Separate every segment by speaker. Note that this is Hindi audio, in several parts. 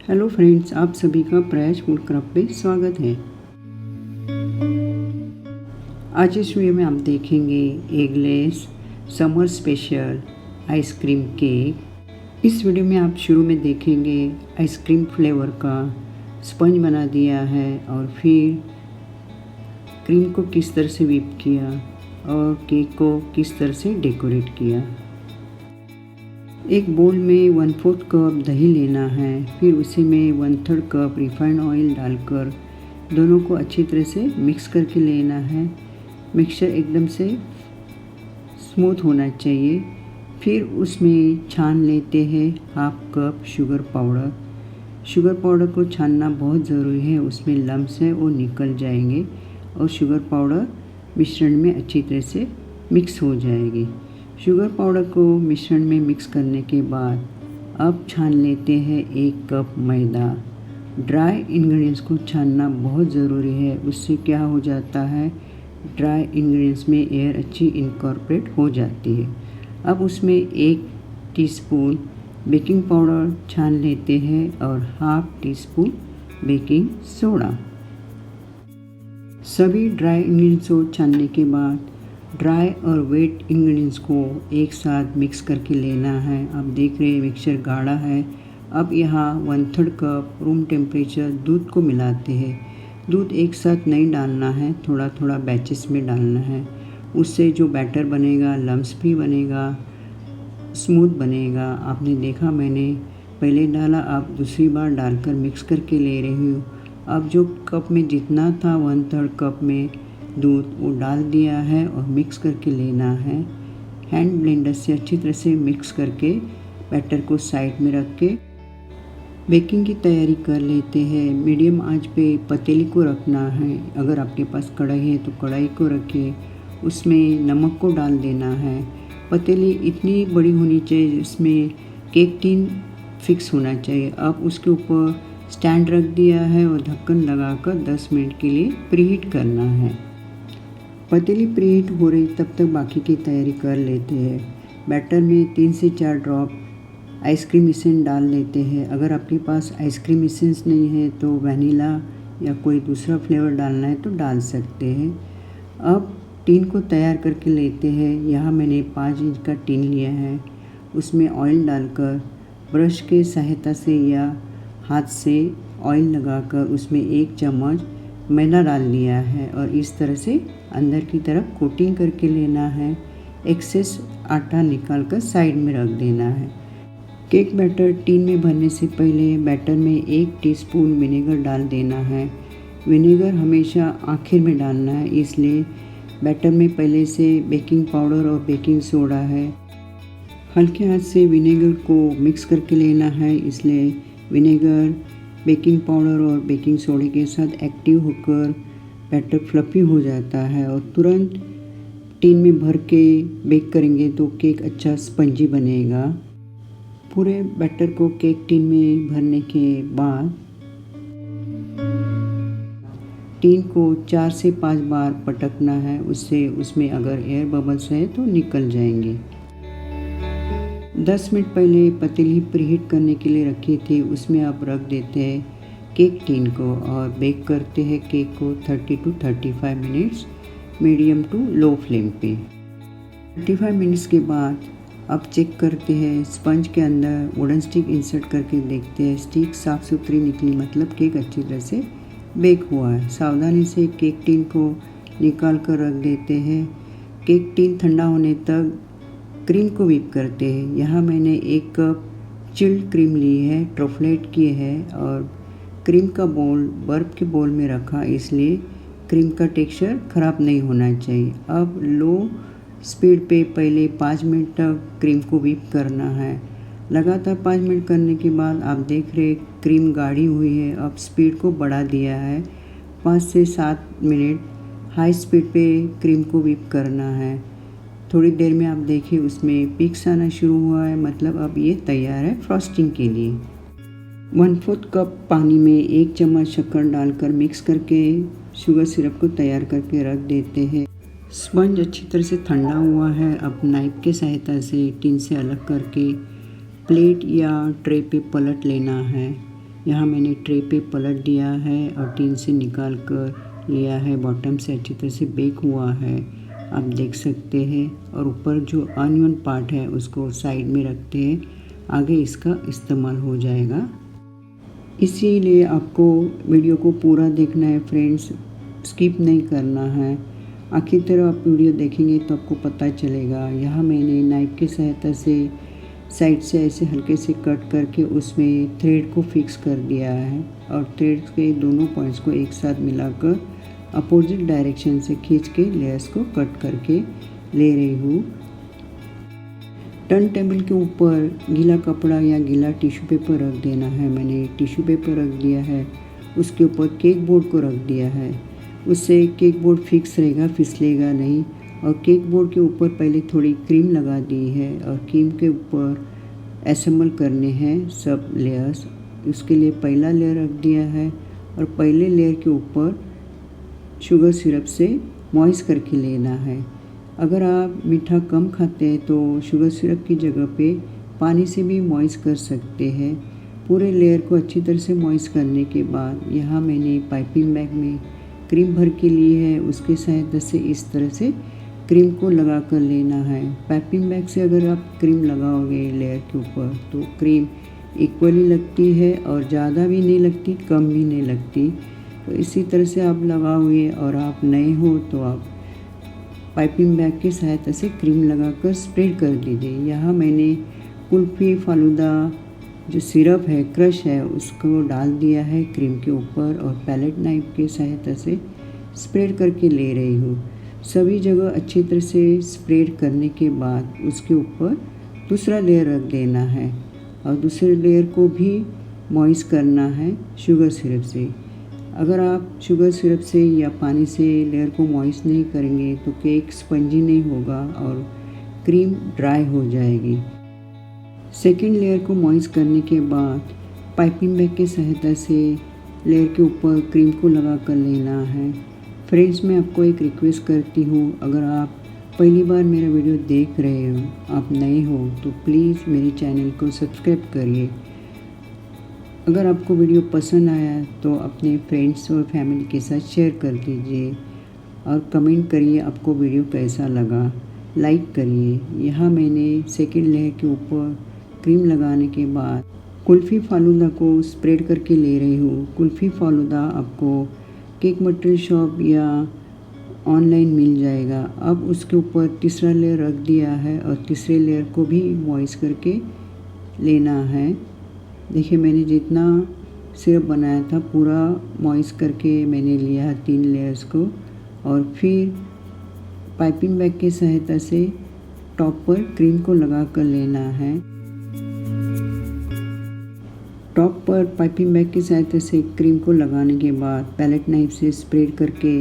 Speaker 1: हेलो फ्रेंड्स, आप सभी का प्रयास फूड क्राफ्ट पे स्वागत है। आज इस वीडियो में आप देखेंगे eggless summer special ice cream cake. इस वीडियो में आप शुरू में देखेंगे आइसक्रीम फ्लेवर का स्पंज बना दिया है और फिर क्रीम को किस तरह से व्हिप किया और केक को किस तरह से डेकोरेट किया। एक बोल में 1/4 कप दही लेना है, फिर उसी में 1/3 कप रिफाइंड ऑयल डालकर दोनों को अच्छी तरह से मिक्स करके लेना है। मिक्सचर एकदम से स्मूथ होना चाहिए। फिर उसमें छान लेते हैं 1/2 cup sugar powder. Sugar powder को छानना बहुत ज़रूरी है, उसमें लम्स है वो निकल जाएंगे और शुगर पाउडर मिश्रण में अच्छी तरह से मिक्स हो जाएगी। शुगर पाउडर को मिश्रण में मिक्स करने के बाद अब छान लेते हैं 1 कप मैदा। ड्राई इंग्रेडिएंट्स को छानना बहुत ज़रूरी है, उससे क्या हो जाता है, ड्राई इंग्रेडिएंट्स में एयर अच्छी इनकॉर्पोरेट हो जाती है। अब उसमें 1 टीस्पून बेकिंग पाउडर छान लेते हैं और 1/2 टीस्पून बेकिंग सोडा। सभी ड्राई इंग्रेडिएंट्स को छानने के बाद ड्राई और वेट इंग्रेडिएंट्स को एक साथ मिक्स करके लेना है। आप देख रहे हैं मिक्सचर गाढ़ा है। अब यहाँ 1/3 कप रूम टेम्परेचर दूध को मिलाते हैं। दूध एक साथ नहीं डालना है, थोड़ा थोड़ा बैचेस में डालना है। उससे जो बैटर बनेगा लम्स फ्री बनेगा, स्मूथ बनेगा। आपने देखा मैंने पहले डाला, अब दूसरी बार डालकर मिक्स करके ले रही हूँ। अब जो कप में जितना था 1/3 कप में दूध वो डाल दिया है और मिक्स करके लेना है। हैंड ब्लेंडर से अच्छी तरह से मिक्स करके बैटर को साइड में रख के बेकिंग की तैयारी कर लेते हैं। मीडियम आंच पे पतीली को रखना है। अगर आपके पास कढ़ाई है तो कढ़ाई को रखिए, उसमें नमक को डाल देना है। पतीली इतनी बड़ी होनी चाहिए जिसमें केक टिन फिक्स होना चाहिए। अब उसके ऊपर स्टैंड रख दिया है और ढक्कन लगाकर 10 मिनट के लिए प्रीहीट करना है। पतीली प्रीहीट हो रही तब तक बाकी की तैयारी कर लेते हैं। बैटर में 3 से 4 ड्रॉप आइसक्रीम एसेंस डाल लेते हैं। अगर आपके पास आइसक्रीम एसेंस नहीं है तो वनीला या कोई दूसरा फ्लेवर डालना है तो डाल सकते हैं। अब टिन को तैयार करके लेते हैं। यहाँ मैंने 5 इंच का टिन लिया है, उसमें ऑयल डालकर ब्रश के सहायता से या हाथ से ऑयल लगाकर उसमें 1 चम्मच मैदा डाल लिया है और इस तरह से अंदर की तरफ कोटिंग करके लेना है। एक्सेस आटा निकाल कर साइड में रख देना है। केक बैटर टिन में भरने से पहले बैटर में 1 टीस्पून विनेगर डाल देना है। विनेगर हमेशा आखिर में डालना है, इसलिए बैटर में पहले से बेकिंग पाउडर और बेकिंग सोडा है। हल्के हाथ से विनेगर को मिक्स करके लेना है, इसलिए विनेगर बेकिंग पाउडर और बेकिंग सोडे के साथ एक्टिव होकर बैटर फ्लफी हो जाता है और तुरंत टिन में भर के बेक करेंगे तो केक अच्छा स्पंजी बनेगा। पूरे बैटर को केक टिन में भरने के बाद टिन को 4 से 5 बार पटकना है, उससे उसमें अगर एयर बबल्स है तो निकल जाएंगे। 10 मिनट पहले पतीली प्रीहीट करने के लिए रखी थी, उसमें आप रख देते हैं केक टिन को और बेक करते हैं केक को 30 to 35 minutes medium to low flame पे। 35 मिनट्स के बाद अब चेक करते हैं, स्पंज के अंदर वुडन स्टिक इंसर्ट करके देखते हैं। स्टिक साफ़ सुथरी निकली, मतलब केक अच्छी तरह से बेक हुआ है। सावधानी से केक टिन को निकाल कर रख देते हैं। केक टिन ठंडा होने तक क्रीम को व्हिप करते हैं। यहाँ मैंने 1 कप चिल्ड क्रीम ली है, ट्रफलेट की है और क्रीम का बोल बर्फ़ के बोल में रखा, इसलिए क्रीम का टेक्सचर ख़राब नहीं होना चाहिए। अब लो स्पीड पे पहले 5 मिनट तक क्रीम को व्हिप करना है। लगातार 5 मिनट करने के बाद आप देख रहे क्रीम गाढ़ी हुई है। अब स्पीड को बढ़ा दिया है, 5 से 7 मिनट हाई स्पीड पे क्रीम को व्हिप करना है। थोड़ी देर में आप देखिए उसमें पिक्स आना शुरू हुआ है, मतलब अब ये तैयार है फ्रॉस्टिंग के लिए। 1/4 कप पानी में 1 चम्मच शक्कर डालकर मिक्स करके शुगर सिरप को तैयार करके रख देते हैं। स्पंज अच्छी तरह से ठंडा हुआ है। अब नाइफ के सहायता से टिन से अलग करके प्लेट या ट्रे पे पलट लेना है। यहाँ मैंने ट्रे पे पलट दिया है और टिन से निकाल कर लिया है। बॉटम से अच्छी तरह से बेक हुआ है, आप देख सकते हैं। और ऊपर जो अनइवन पार्ट है उसको साइड में रखते हैं, आगे इसका इस्तेमाल हो जाएगा। इसीलिए आपको वीडियो को पूरा देखना है फ्रेंड्स, स्किप नहीं करना है। आखिर तक आप वीडियो देखेंगे तो आपको पता चलेगा। यहाँ मैंने नाइफ की सहायता से साइड से ऐसे हल्के से कट करके उसमें थ्रेड को फिक्स कर दिया है और थ्रेड के दोनों पॉइंट्स को एक साथ मिलाकर अपोजिट डायरेक्शन से खींच के लेयर्स को कट करके ले रही हूँ। टर्न टेबल के ऊपर गीला कपड़ा या गीला टिश्यू पेपर रख देना है। मैंने टिश्यू पेपर रख दिया है, उसके ऊपर केक बोर्ड को रख दिया है। उससे केक बोर्ड फिक्स रहेगा, फिसलेगा नहीं। और केक बोर्ड के ऊपर पहले थोड़ी क्रीम लगा दी है और क्रीम के ऊपर असेंबल करने हैं सब लेयर्स। उसके लिए पहला लेयर रख दिया है और पहले लेयर के ऊपर शुगर सिरप से मॉइस्ट करके लेना है। अगर आप मीठा कम खाते हैं तो शुगर सिरप की जगह पे पानी से भी मॉइस्ट कर सकते हैं। पूरे लेयर को अच्छी तरह से मॉइस्ट करने के बाद यहाँ मैंने पाइपिंग बैग में क्रीम भर के ली है, उसके सहायता से इस तरह से क्रीम को लगा कर लेना है। पाइपिंग बैग से अगर आप क्रीम लगाओगे लेयर के ऊपर तो क्रीम इक्वली लगती है और ज़्यादा भी नहीं लगती, कम भी नहीं लगती। तो इसी तरह से आप लगाओगे। और आप नए हो तो आप पाइपिंग बैग की सहायता से क्रीम लगाकर स्प्रेड कर दीजिए। यहाँ मैंने कुल्फ़ी फालूदा जो सिरप है, क्रश है, उसको डाल दिया है क्रीम के ऊपर और पैलेट नाइफ की सहायता से स्प्रेड करके ले रही हूँ। सभी जगह अच्छी तरह से स्प्रेड करने के बाद उसके ऊपर दूसरा लेयर रख देना है और दूसरे लेयर को भी मॉइस्ट करना है शुगर सिरप से। अगर आप शुगर सिरप से या पानी से लेयर को मॉइस्ट नहीं करेंगे तो केक स्पंजी नहीं होगा और क्रीम ड्राई हो जाएगी। सेकेंड लेयर को मॉइस्ट करने के बाद पाइपिंग बैग की सहायता से लेयर के ऊपर क्रीम को लगा कर लेना है। फ्रेंड्स, मैं आपको एक रिक्वेस्ट करती हूँ, अगर आप पहली बार मेरा वीडियो देख रहे हो, आप नए हो तो प्लीज़ मेरे चैनल को सब्सक्राइब करिए। अगर आपको वीडियो पसंद आया तो अपने फ्रेंड्स और फैमिली के साथ शेयर कर दीजिए और कमेंट करिए आपको वीडियो कैसा लगा, लाइक करिए। यहाँ मैंने सेकेंड लेयर के ऊपर क्रीम लगाने के बाद कुल्फ़ी फालूदा को स्प्रेड करके ले रही हूँ। कुल्फ़ी फालूदा आपको केक मटेरियल शॉप या ऑनलाइन मिल जाएगा। अब उसके ऊपर तीसरा लेयर रख दिया है और तीसरे लेयर को भी मॉइस्ट करके लेना है। देखिए, मैंने जितना सिरप बनाया था पूरा मॉइस्ट करके मैंने लिया है 3 लेयर्स को और फिर पाइपिंग बैग की सहायता से टॉप पर क्रीम को लगा कर लेना है। टॉप पर पाइपिंग बैग की सहायता से क्रीम को लगाने के बाद पैलेट नाइफ से स्प्रेड करके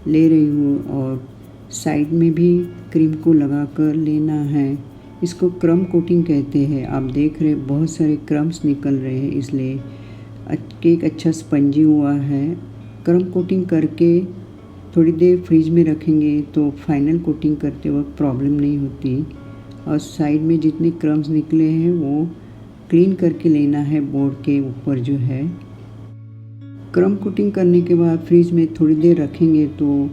Speaker 1: ले रही हूँ और साइड में भी क्रीम को लगा कर लेना है। इसको क्रम कोटिंग कहते हैं। आप देख रहे बहुत सारे क्रम्स निकल रहे हैं, इसलिए केक अच्छा स्पंजी हुआ है। क्रम कोटिंग करके थोड़ी देर फ्रिज में रखेंगे तो फाइनल कोटिंग करते वक्त प्रॉब्लम नहीं होती। और साइड में जितने क्रम्स निकले हैं वो क्लीन करके लेना है बोर्ड के ऊपर जो है। क्रम कोटिंग करने के बाद फ्रिज में थोड़ी देर रखेंगे तो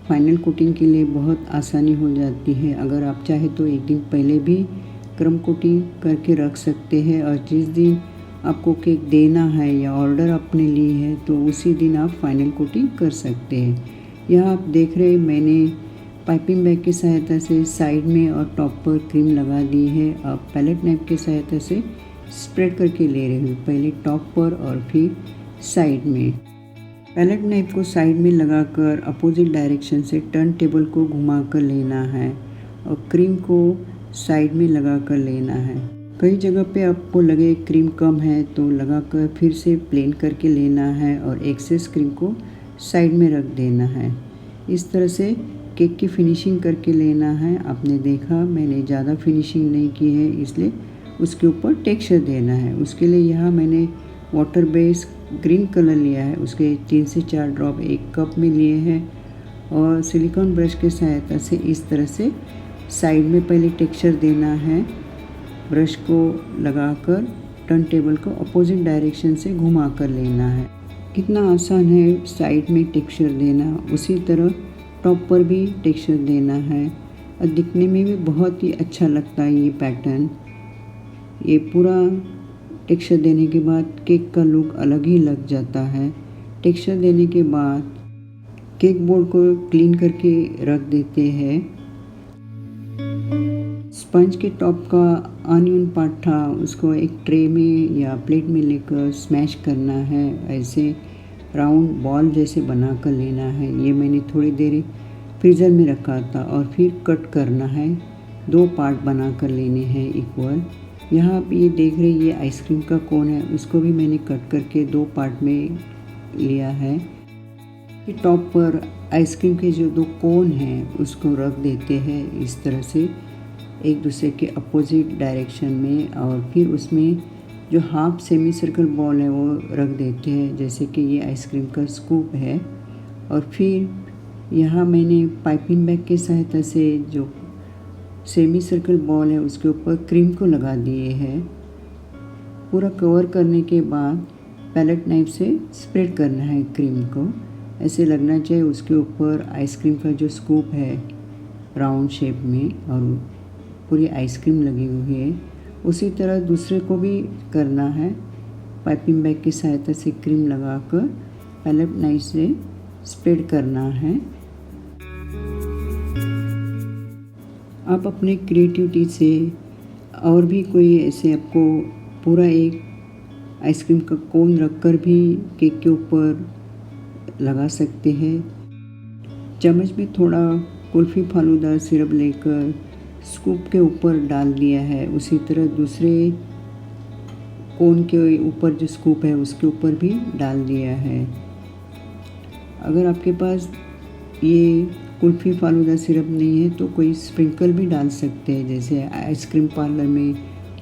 Speaker 1: फाइनल कोटिंग के लिए बहुत आसानी हो जाती है। अगर आप चाहे तो एक दिन पहले भी क्रम कोटिंग करके रख सकते हैं और जिस दिन आपको केक देना है या ऑर्डर आपने ली है तो उसी दिन आप फाइनल कोटिंग कर सकते हैं। यहाँ आप देख रहे हैं मैंने पाइपिंग बैग की सहायता से साइड में और टॉप पर क्रीम लगा दी है। अब पैलेट नाइफ की सहायता से स्प्रेड करके ले रही हूँ, पहले टॉप पर और फिर साइड में। पैलेट नाइफ को साइड में लगाकर अपोजिट डायरेक्शन से टर्न टेबल को घुमा कर लेना है और क्रीम को साइड में लगा कर लेना है। कई जगह पे आपको लगे क्रीम कम है तो लगाकर फिर से प्लेन करके लेना है और एक्सेस क्रीम को साइड में रख देना है। इस तरह से केक की फिनिशिंग करके लेना है। आपने देखा मैंने ज़्यादा फिनिशिंग नहीं की है, इसलिए उसके ऊपर टेक्सचर देना है। उसके लिए यहाँ मैंने वाटर बेस ग्रीन कलर लिया है, उसके 3 से 4 ड्रॉप एक कप में लिए हैं और सिलिकॉन ब्रश की सहायता से इस तरह से साइड में पहले टेक्सचर देना है। ब्रश को लगाकर टर्न टेबल को अपोजिट डायरेक्शन से घुमा कर लेना है। कितना आसान है साइड में टेक्सचर देना, उसी तरह टॉप पर भी टेक्सचर देना है और दिखने में भी बहुत ही अच्छा लगता है ये पैटर्न। ये पूरा टेक्सचर देने के बाद केक का लुक अलग ही लग जाता है। टेक्सचर देने के बाद केक बोर्ड को क्लीन करके रख देते हैं। स्पंज के टॉप का अनइवन पार्ट था, उसको एक ट्रे में या प्लेट में लेकर स्मैश करना है। ऐसे राउंड बॉल जैसे बना कर लेना है। ये मैंने थोड़ी देर फ्रीज़र में रखा था और फिर कट करना है। 2 पार्ट बना कर लेने हैं इक्वल। यहाँ आप ये देख रहे ये आइसक्रीम का कोन है, उसको भी मैंने कट करके 2 पार्ट में लिया है। टॉप पर आइसक्रीम के जो 2 कोन हैं उसको रख देते हैं इस तरह से एक दूसरे के अपोजिट डायरेक्शन में, और फिर उसमें जो हाफ सेमी सर्कल बॉल है वो रख देते हैं, जैसे कि ये आइसक्रीम का स्कूप है। और फिर यहाँ मैंने पाइपिंग बैग की सहायता से जो सेमी सर्कल बॉल है उसके ऊपर क्रीम को लगा दिए हैं। पूरा कवर करने के बाद पैलेट नाइफ से स्प्रेड करना है क्रीम को। ऐसे लगना चाहिए उसके ऊपर आइसक्रीम का जो स्कूप है राउंड शेप में, और पूरी आइसक्रीम लगी हुई है। उसी तरह दूसरे को भी करना है। पाइपिंग बैग की सहायता से क्रीम लगाकर पैलेट नाइफ से स्प्रेड करना है। आप अपने क्रिएटिविटी से और भी कोई ऐसे आपको पूरा एक आइसक्रीम का कोन रखकर भी केक के ऊपर लगा सकते हैं। चम्मच में थोड़ा कुल्फ़ी फालूदा सिरप लेकर स्कूप के ऊपर डाल दिया है। उसी तरह दूसरे कोन के ऊपर जो स्कूप है उसके ऊपर भी डाल दिया है। अगर आपके पास ये कुल्फ़ी फालूदा सिरप नहीं है तो कोई स्प्रिंकल भी डाल सकते हैं, जैसे आइसक्रीम पार्लर में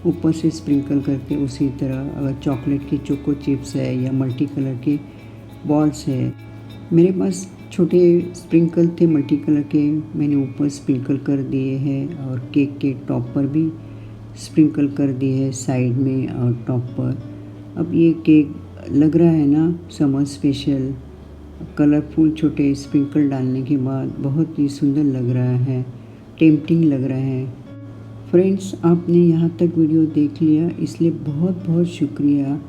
Speaker 1: ऊपर से स्प्रिंकल करते, उसी तरह अगर चॉकलेट की चोको चिप्स है या मल्टी कलर के बॉल्स है। मेरे पास छोटे स्प्रिंकल थे मल्टी कलर के, मैंने ऊपर स्प्रिंकल कर दिए हैं और केक के टॉप पर भी स्प्रिंकल कर दिए हैं, साइड में और टॉप पर। अब ये केक लग रहा है ना समर स्पेशल। कलरफुल छोटे स्प्रिंकल डालने के बाद बहुत ही सुंदर लग रहा है, टेम्पटिंग लग रहा है। फ्रेंड्स, आपने यहाँ तक वीडियो देख लिया, इसलिए बहुत बहुत शुक्रिया।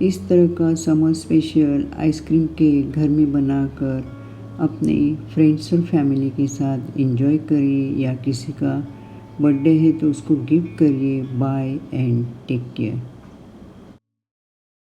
Speaker 1: इस तरह का समर स्पेशल आइसक्रीम केक घर में बनाकर अपने फ्रेंड्स और फैमिली के साथ एंजॉय करिए, या किसी का बर्थडे है तो उसको गिफ्ट करिए। Bye and take care.